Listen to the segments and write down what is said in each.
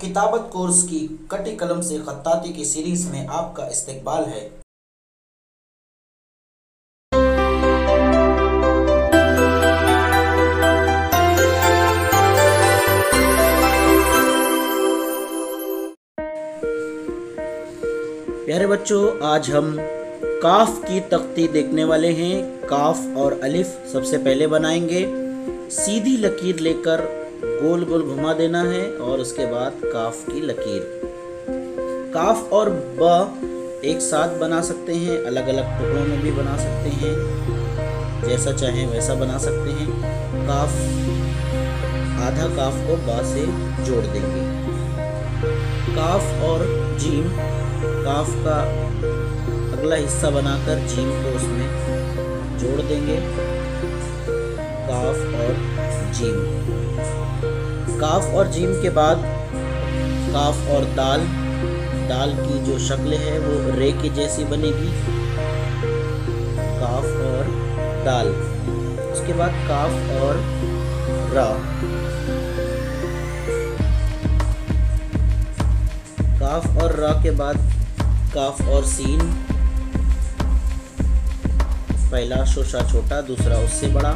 किताबत course की कटी कलम से खत्ताती की सीरीज में आपका इस्तकबाल है। प्यारे बच्चों, आज हम काफ की तख्ती देखने वाले हैं। काफ और अलिफ सबसे पहले बनाएंगे। सीधी लकीर लेकर गोल गोल घुमा देना है और उसके बाद काफ की लकीर। काफ और ब एक साथ बना सकते हैं, अलग अलग टुकड़ों में भी बना सकते हैं, जैसा चाहें वैसा बना सकते हैं। काफ, आधा काफ को बा से जोड़ देंगे। काफ और जीम, काफ का अगला हिस्सा बनाकर जीम को उसमें जोड़ देंगे। काफ और जीम। काफ और जीम के बाद काफ और दाल। दाल की जो शक्ल है वो रे की जैसी बनेगी। काफ और दाल। उसके बाद काफ और रा। काफ और रा के बाद काफ और सीन। पहला शोशा छोटा, दूसरा उससे बड़ा,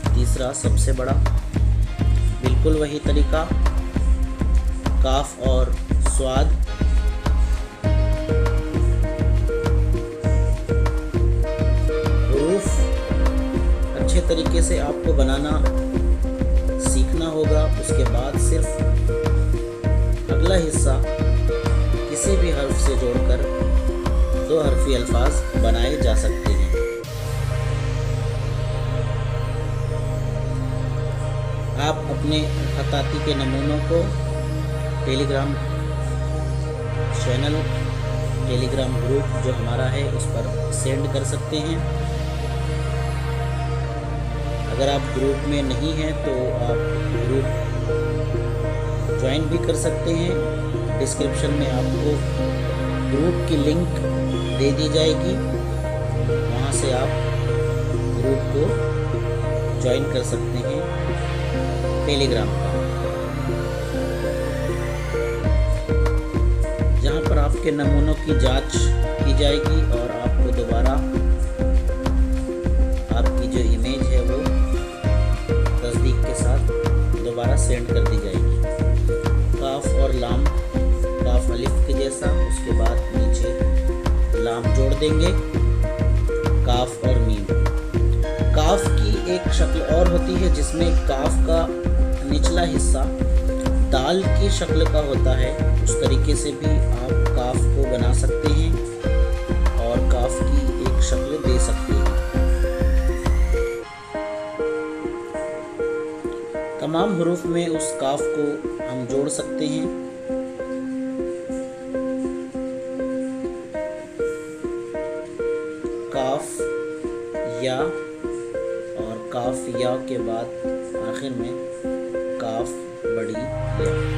तीसरा सबसे बड़ा। बिल्कुल वही तरीका। काफ और स्वाद। हुरूफ अच्छे तरीके से आपको बनाना सीखना होगा। उसके बाद सिर्फ अगला हिस्सा किसी भी हर्फ से जोड़कर दो हर्फी अल्फाज बनाए जा सकते हैं। आप अपने खत्ताती के नमूनों को टेलीग्राम चैनल, टेलीग्राम ग्रुप जो हमारा है उस पर सेंड कर सकते हैं। अगर आप ग्रुप में नहीं हैं तो आप ग्रुप ज्वाइन भी कर सकते हैं। डिस्क्रिप्शन में आपको ग्रुप की लिंक दे दी जाएगी, वहाँ से आप ग्रुप को ज्वाइन कर सकते हैं टेलीग्राम पर, जहाँ पर आपके नमूनों की जांच की जाएगी और आपको दोबारा आपकी जो इमेज है वो तस्दीक के साथ दोबारा सेंड कर दी जाएगी। काफ और लाम, काफ अलिफ के जैसा, उसके बाद नीचे लाम जोड़ देंगे। काफ और मीम। काफ की एक शक्ल और होती है जिसमें काफ का निचला हिस्सा दाल की शक्ल का होता है। उस तरीके से भी आप काफ को बना सकते हैं और काफ की एक शक्ल दे सकते हैं। तमाम हुरूफ में उस काफ को हम जोड़ सकते हैं। काफ या और काफ या के बाद आखिर में काफ बड़ी या।